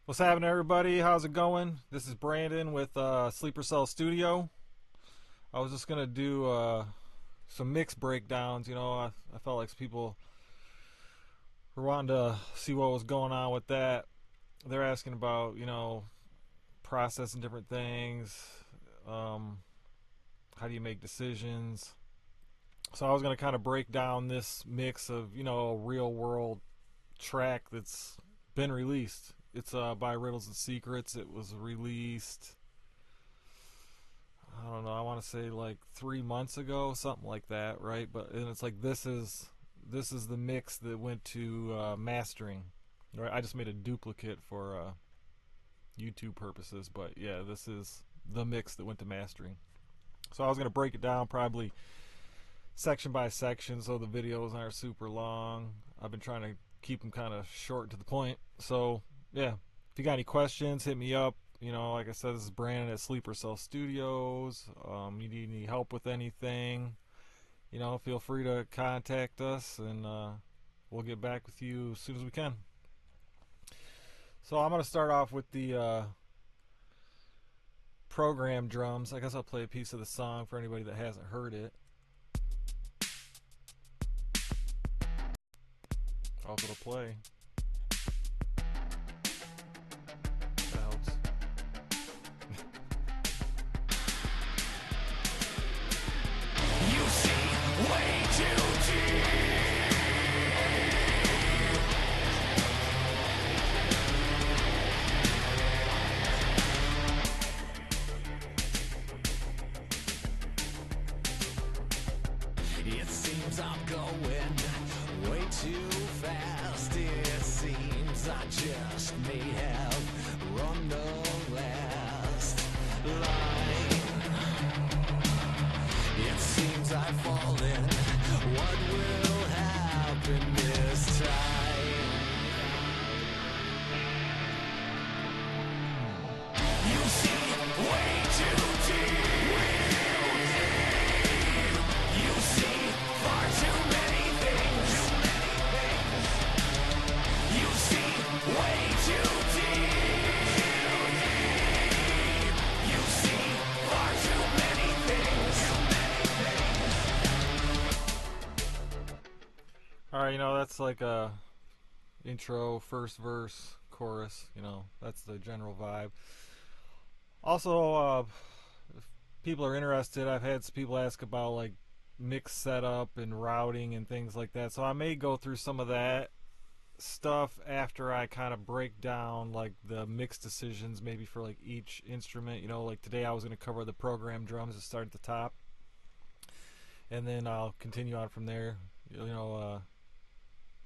What's happening, everybody? How's it going? This is Brandon with Sleeper Cell Studio. I was just gonna do some mix breakdowns. I felt like people were wanting to see what was going on with that. They're asking about processing different things. How do you make decisions? So I was gonna kind of break down this mix of a real world track that's been released. It's by Riddles and Secrets. It was released, I don't know, I want to say like 3 months ago, something like that, right? But and it's like this is the mix that went to mastering. Right? I just made a duplicate for YouTube purposes, but yeah, this is the mix that went to mastering. So I was gonna break it down probably section by section, so the videos aren't super long. I've been trying to keep them kind of short to the point. So yeah, if you got any questions, hit me up. Like I said, this is Brandon at Sleeper Cell Studios. You need any help with anything, feel free to contact us, and we'll get back with you as soon as we can. So I'm going to start off with the program drums. I guess I'll play a piece of the song for anybody that hasn't heard it. I hope it'll play. That helps. You see way too deep. It seems I'm going way too fast. It seems I just may have run the last line. It seems I've fallen. What will happen this time? You see way too deep. You see far too many things. You see way too deep. You see far too many things. Alright, that's like a intro, first verse, chorus, that's the general vibe. Also, if people are interested, I've had some people ask about like mix setup and routing and things like that, so I may go through some of that stuff after I kind of break down like the mix decisions maybe for like each instrument. Like today I was going to cover the program drums to start at the top, and then I'll continue on from there.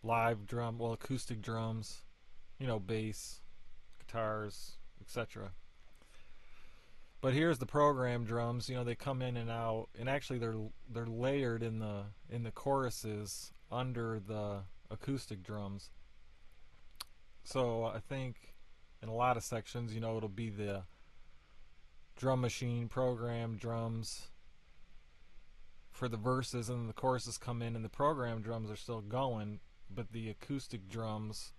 Live drum, well, acoustic drums, bass, guitars, etc. But here's the program drums. They come in and out, and actually they're layered in the choruses under the acoustic drums. So I think in a lot of sections, it'll be the drum machine program drums for the verses, and the choruses come in and the program drums are still going, but the acoustic drums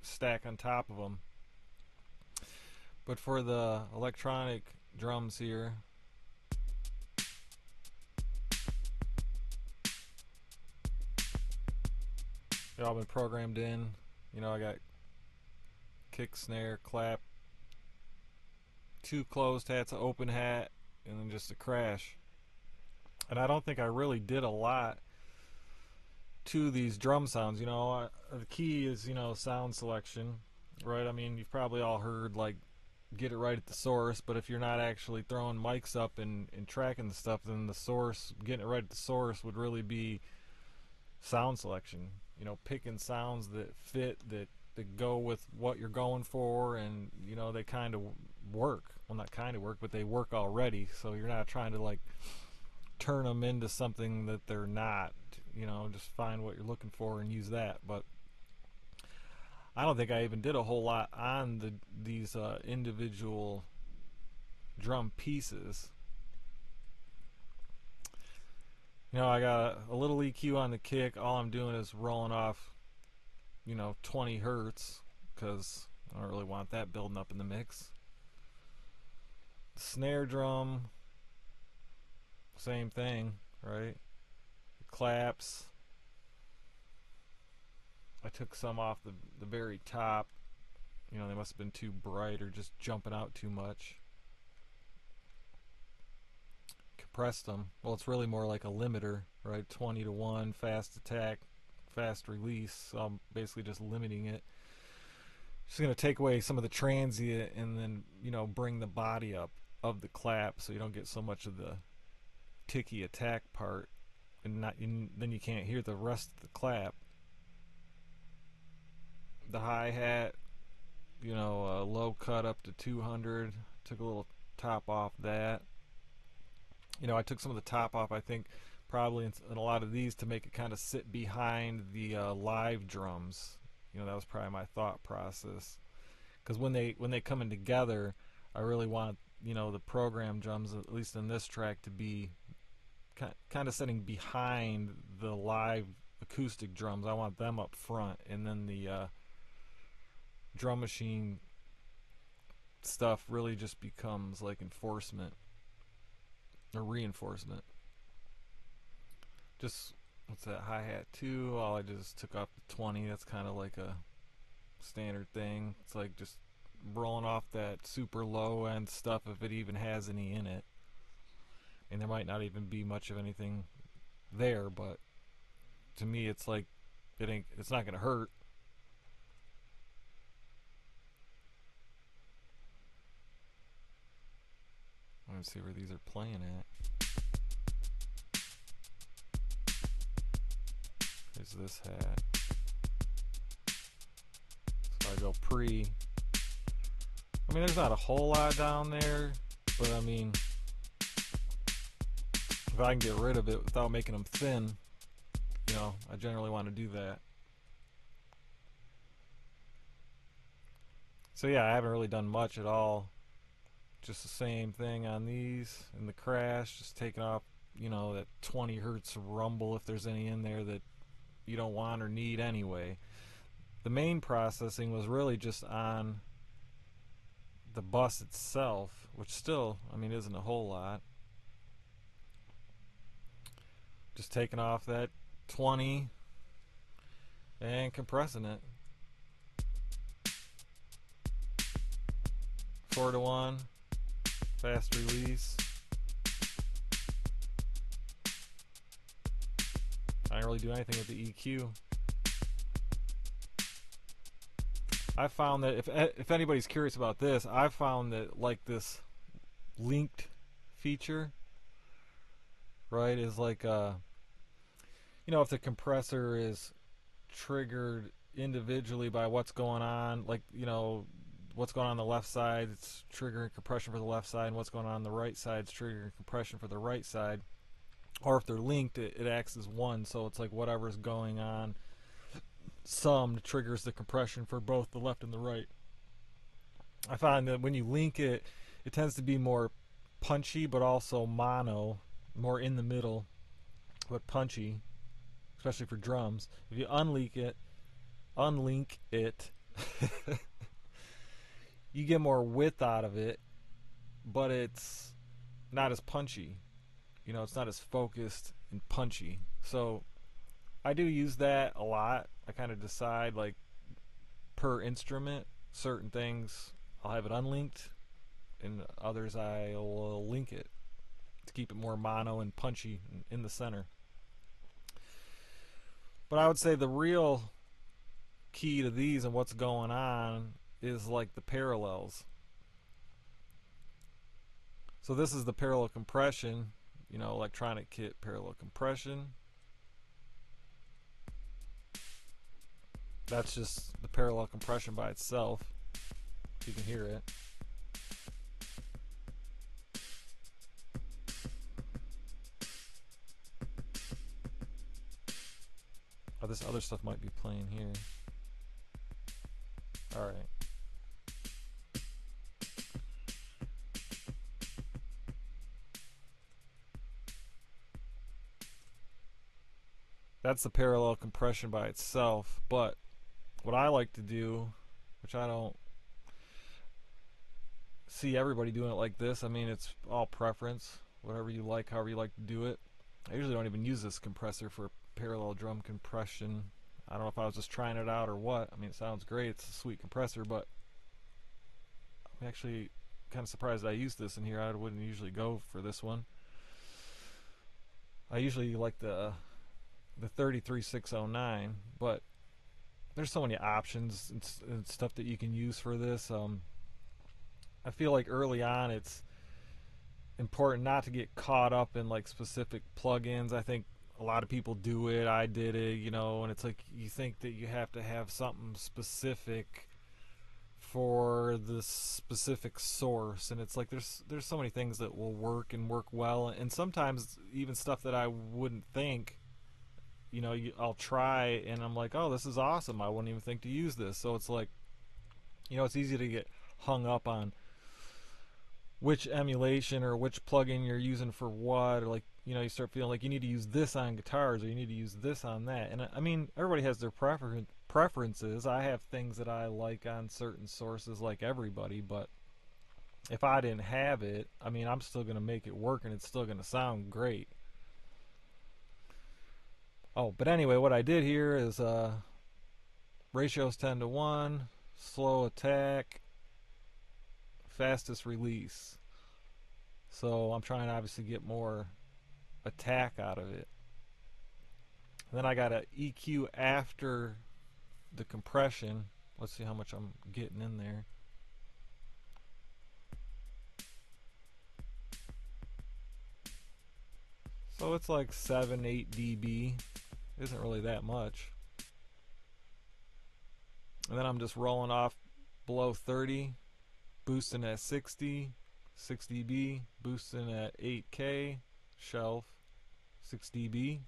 stack on top of them. But for the electronic drums here, they've all been programmed in. I got kick, snare, clap, 2 closed hats, an open hat, and then just a crash. And I don't think I really did a lot to these drum sounds. The key is sound selection, right? I mean, you've probably all heard like get it right at the source, but if you're not actually throwing mics up and tracking the stuff, then the source, getting it right at the source would really be sound selection. Picking sounds that fit, that go with what you're going for, and they kind of work. Well, not kind of work, but they work already, so you're not trying to like turn them into something that they're not. Just find what you're looking for and use that. But I don't think I even did a whole lot on these individual drum pieces. I got a little EQ on the kick. All I'm doing is rolling off 20 hertz, because I don't really want that building up in the mix. The snare drum, same thing, right? Claps. I took some off the very top. You know, they must have been too bright or just jumping out too much. Compressed them. Well, it's really more like a limiter, right? 20 to 1, fast attack, fast release. So I'm basically just limiting it. Just going to take away some of the transient and then, you know, bring the body up of the clap so you don't get so much of the ticky attack part, and then you can't hear the rest of the clap. The hi-hat, you know, low cut up to 200. Took a little top off that. You know, I took some of the top off, I think, probably in a lot of these to make it kind of sit behind the live drums. You know, that was probably my thought process. Because when they come in together, I really want, you know, the program drums, at least in this track, to be kind of sitting behind the live acoustic drums. I want them up front, and then the drum machine stuff really just becomes like enforcement or reinforcement. Just, what's that, hi-hat 2? All I just took off the 20. That's kind of like a standard thing. It's like just rolling off that super low end stuff if it even has any in it. And there might not even be much of anything there, but to me it's like it's not gonna hurt. Let me see where these are playing at. Here's this hat. So I go pre. I mean, there's not a whole lot down there, but I mean, if I can get rid of it without making them thin, you know, I generally want to do that. So yeah, I haven't really done much at all. Just the same thing on these in the crash, just taking off, you know, that 20 hertz rumble if there's any in there that you don't want or need anyway. The main processing was really just on the bus itself, which still, I mean, isn't a whole lot. Just taking off that 20 and compressing it. 4 to 1, fast release. I didn't really do anything with the EQ. I found that if anybody's curious about this, I found that like this linked feature, right, is like you know, if the compressor is triggered individually by what's going on, like, you know, what's going on the left side, it's triggering compression for the left side, and what's going on the right side is triggering compression for the right side. Or if they're linked, it acts as one, so it's like whatever's going on summed triggers the compression for both the left and the right. I find that when you link it, it tends to be more punchy, but also mono, more in the middle, but punchy, especially for drums. If you unlink it, you get more width out of it, but it's not as punchy. You know, it's not as focused and punchy. So I do use that a lot. I kind of decide, like, per instrument, certain things I'll have it unlinked, and others I'll link it to keep it more mono and punchy in the center. But I would say the real key to these and what's going on is like the parallels. So this is the parallel compression, you know, electronic kit parallel compression. That's just the parallel compression by itself. You can hear it. Oh, this other stuff might be playing here. Alright. That's the parallel compression by itself, but what I like to do, which I don't see everybody doing it like this. I mean, it's all preference, whatever you like, however you like to do it. I usually don't even use this compressor for parallel drum compression. I don't know if I was just trying it out or what. I mean, it sounds great. It's a sweet compressor, but I'm actually kind of surprised I used this in here. I wouldn't usually go for this one. I usually like the 33609, but there's so many options and stuff that you can use for this. I feel like early on it's important not to get caught up in like specific plugins. I think a lot of people do it. I did it, you know, and it's like you think that you have to have something specific for the specific source, and it's like there's so many things that will work and work well, and sometimes even stuff that I wouldn't think, you know, I'll try and I'm like, oh, this is awesome. I wouldn't even think to use this. So it's like, you know, it's easy to get hung up on which emulation or which plugin you're using for what, or like, you know, you start feeling like you need to use this on guitars or you need to use this on that. And I mean, everybody has their preferences. I have things that I like on certain sources like everybody, but if I didn't have it, I mean, I'm still going to make it work and it's still going to sound great. Oh, but anyway, what I did here is ratios 10 to 1, slow attack, fastest release. So I'm trying to obviously get more attack out of it. And then I got a EQ after the compression. Let's see how much I'm getting in there. So it's like 7, 8 dB. Isn't really that much. And then I'm just rolling off below 30, boosting at 60, 6 dB, boosting at 8K, shelf, 6 dB.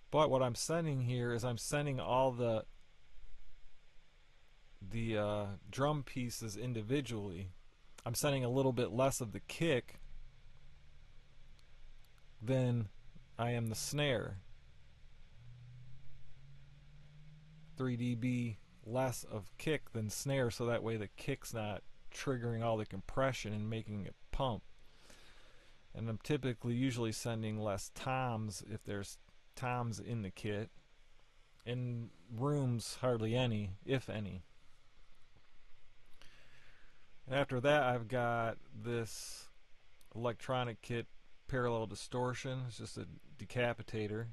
But what I'm sending here is I'm sending all the drum pieces individually. I'm sending a little bit less of the kick than I am the snare. 3 dB less of kick than snare, so that way the kick's not triggering all the compression and making it pump. And I'm typically usually sending less toms if there's toms in the kit. In rooms, hardly any, if any. And after that, I've got this electronic kit parallel distortion. It's just a decapitator.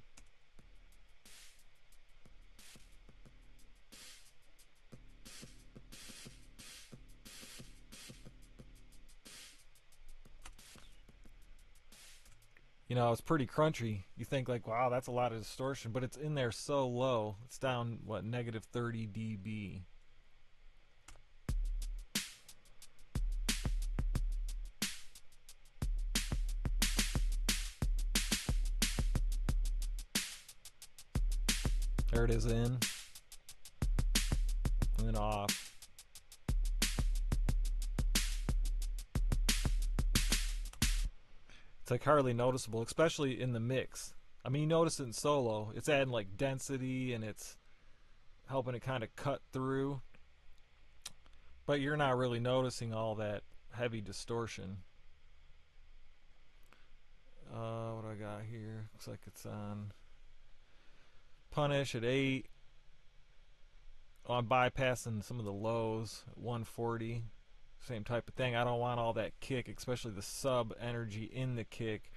You know, it's pretty crunchy. You think like, wow, that's a lot of distortion, but it's in there so low. It's down, what, negative 30 dB. There it is in, and then off. It's like hardly noticeable, especially in the mix. I mean, you notice it in solo. It's adding like density and it's helping it kind of cut through. But you're not really noticing all that heavy distortion. What do I got here? Looks like it's on Punish at 8. Oh, I'm bypassing some of the lows at 140. Same type of thing. I don't want all that kick, especially the sub energy in the kick,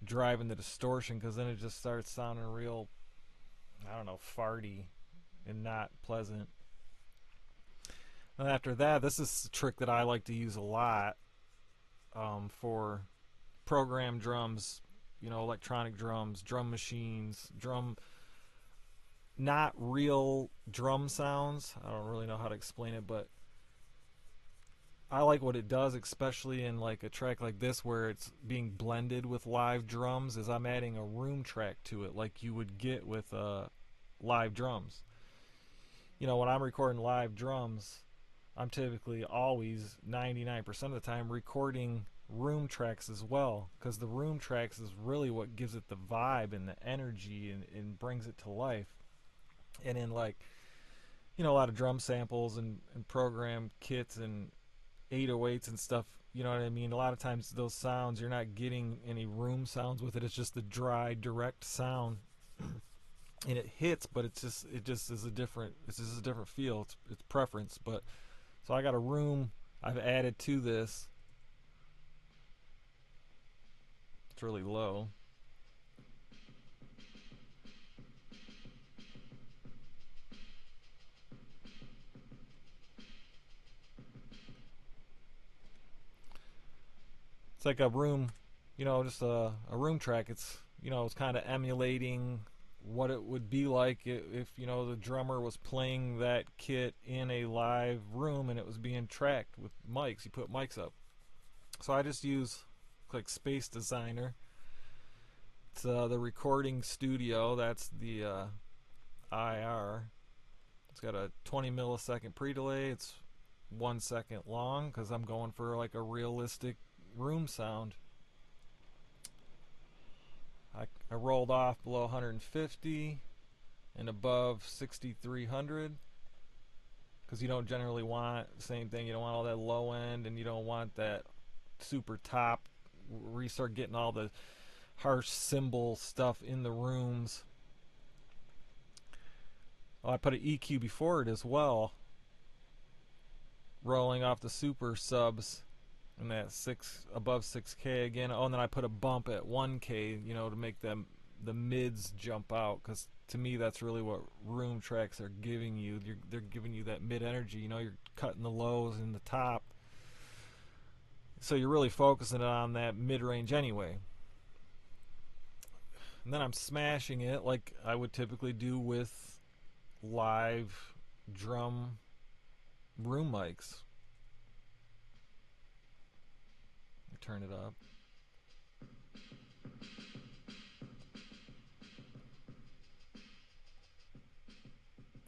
driving the distortion, because then it just starts sounding real, I don't know, farty and not pleasant. And after that, this is a trick that I like to use a lot for program drums, you know, electronic drums, drum machines, not real drum sounds. I don't really know how to explain it, but I like what it does, especially in like a track like this where it's being blended with live drums, is I'm adding a room track to it like you would get with live drums. You know, when I'm recording live drums, I'm typically always 99% of the time recording room tracks as well, because the room tracks is really what gives it the vibe and the energy and brings it to life. And in like a lot of drum samples and program kits and 808s and stuff. You know what I mean? A lot of times those sounds, you're not getting any room sounds with it. It's just the dry, direct sound, and it hits, but it just is a different. It's just a different feel. It's preference. But so I got a room I've added to this. It's really low. It's like a room, just a room track. It's kind of emulating what it would be like if the drummer was playing that kit in a live room and it was being tracked with mics. You put mics up. So I just use like Space Designer. It's the recording studio. That's the IR. It's got a 20 millisecond pre-delay. It's 1 second long because I'm going for like a realistic room sound. I rolled off below 150 and above 6300 because you don't generally want the same thing. You don't want all that low end, and you don't want that super top where you start getting all the harsh cymbal stuff in the rooms. Oh, I put an EQ before it as well, rolling off the super subs and that above 6K again. Oh, and then I put a bump at 1K, to make them the mids jump out, because to me that's really what room tracks are giving you. They're giving you that mid energy. You're cutting the lows and the top, so you're really focusing on that mid range anyway. And then I'm smashing it like I would typically do with live drum room mics. Turn it up.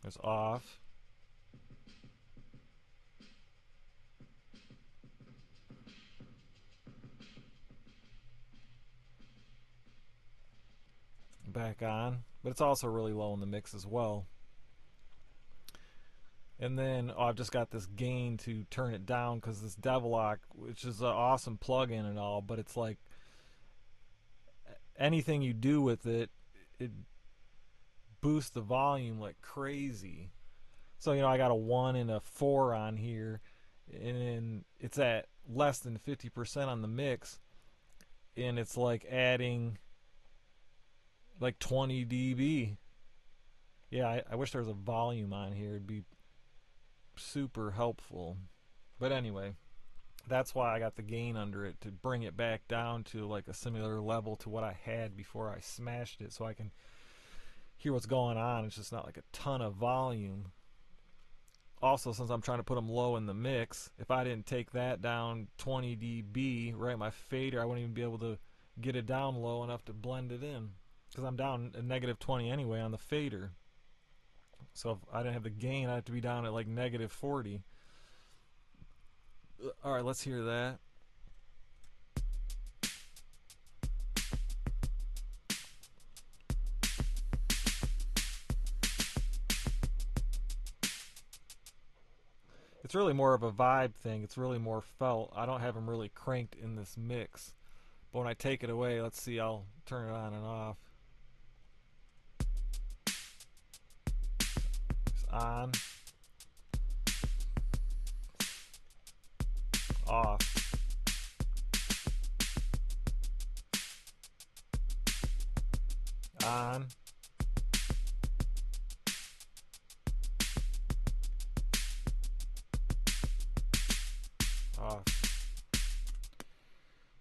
It's off. Back on. But it's also really low in the mix as well. And then I've just got this gain to turn it down because this Devlock, which is an awesome plug-in and all, but it's like anything you do with it, it boosts the volume like crazy. So I got a 1 and a 4 on here, and it's at less than 50% on the mix, and it's like adding like 20 dB. Yeah, I wish there was a volume on here. It'd be super helpful. But anyway, that's why I got the gain under it, to bring it back down to like a similar level to what I had before I smashed it, so I can hear what's going on. It's just not like a ton of volume. Also, since I'm trying to put them low in the mix, if I didn't take that down 20 dB, right, my fader, I wouldn't even be able to get it down low enough to blend it in, because I'm down a negative 20 anyway on the fader. So if I didn't have the gain, I'd have to be down at like negative 40. Alright, let's hear that. It's really more of a vibe thing. It's really more felt. I don't have them really cranked in this mix. But when I take it away, let's see, I'll turn it on and off. It's on. Off. On. Off.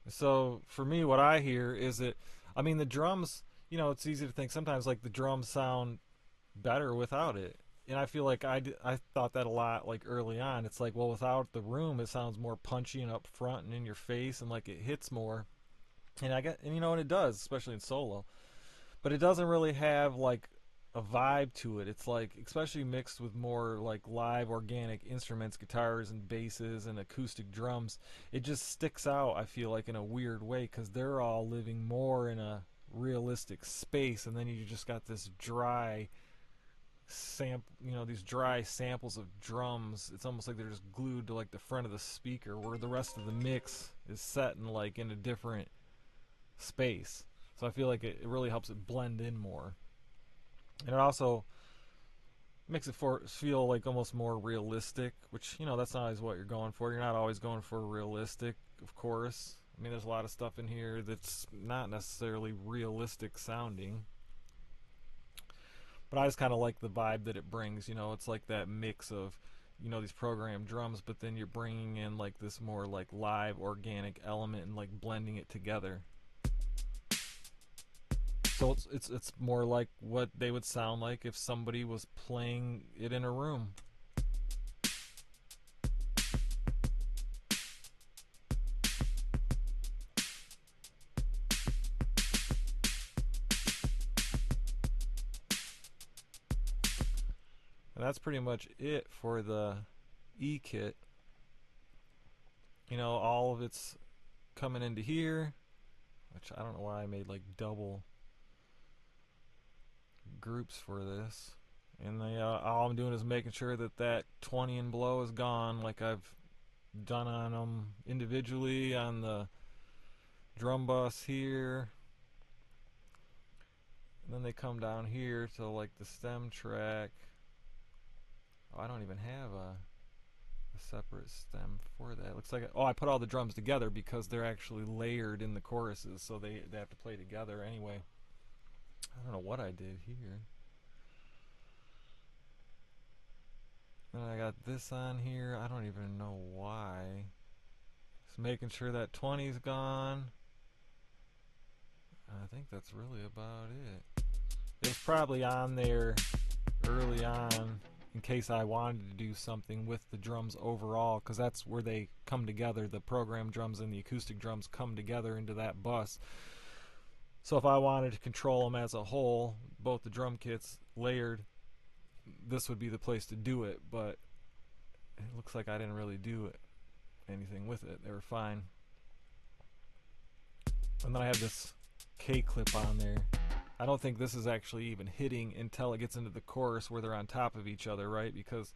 So for me, what I hear is that, I mean, the drums, it's easy to think sometimes like the drums sound better without it. And I feel like I thought that a lot like early on. It's like, well, without the room, it sounds more punchy and up front and in your face, and like it hits more. And it does, especially in solo. But it doesn't really have like a vibe to it. It's like, especially mixed with more like live organic instruments, guitars and basses and acoustic drums, it just sticks out, I feel like, in a weird way, because they're all living more in a realistic space, and then you just got this dry these dry samples of drums. It's almost like they're just glued to like the front of the speaker, where the rest of the mix is set in like in a different space. So I feel like it really helps it blend in more, and it also makes it feel like almost more realistic. Which that's not always what you're going for. You're not always going for realistic, of course. I mean, there's a lot of stuff in here that's not necessarily realistic sounding. But I just kind of like the vibe that it brings. It's like that mix of, these programmed drums, but then you're bringing in like this more like live organic element and like blending it together. So it's more like what they would sound like if somebody was playing it in a room. And that's pretty much it for the E kit. All of it's coming into here, which I don't know why I made like double groups for this. And all I'm doing is making sure that 20 and below is gone, like I've done on them individually on the drum bus here. And then they come down here to like the stem track. Oh, I don't even have a separate stem for that. Looks like I put all the drums together because they're actually layered in the choruses, so they have to play together anyway. I don't know what I did here. Then I got this on here. I don't even know why. Just making sure that 20's gone. I think that's really about it. It was probably on there early on in case I wanted to do something with the drums overall, because that's where they come together. The program drums and the acoustic drums come together into that bus. So if I wanted to control them as a whole, both the drum kits layered, this would be the place to do it. But it looks like I didn't really do anything with it. They were fine. And then I have this K clip on there. I don't think this is actually even hitting until it gets into the chorus where they're on top of each other, right? Because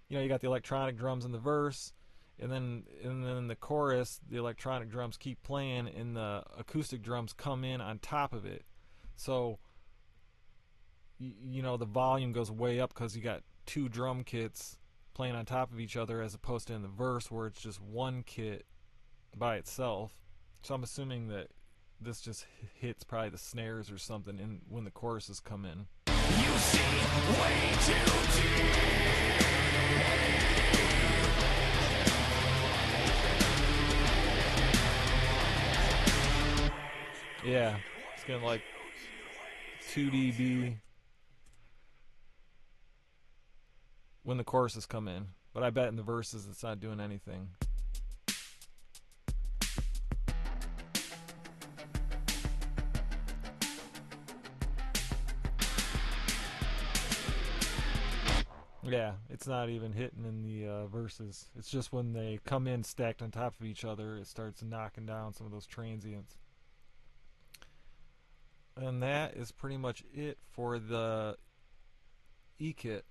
you got the electronic drums in the verse, and then in the chorus the electronic drums keep playing and the acoustic drums come in on top of it. So the volume goes way up because you got two drum kits playing on top of each other, as opposed to in the verse where it's just one kit by itself. So I'm assuming that this just hits probably the snares or something in when the choruses come in. You see way too deep. Yeah, it's getting like 2 dB when the choruses come in, but I bet in the verses it's not doing anything. Yeah, it's not even hitting in the verses. It's just when they come in stacked on top of each other, it starts knocking down some of those transients. And that is pretty much it for the E-kit.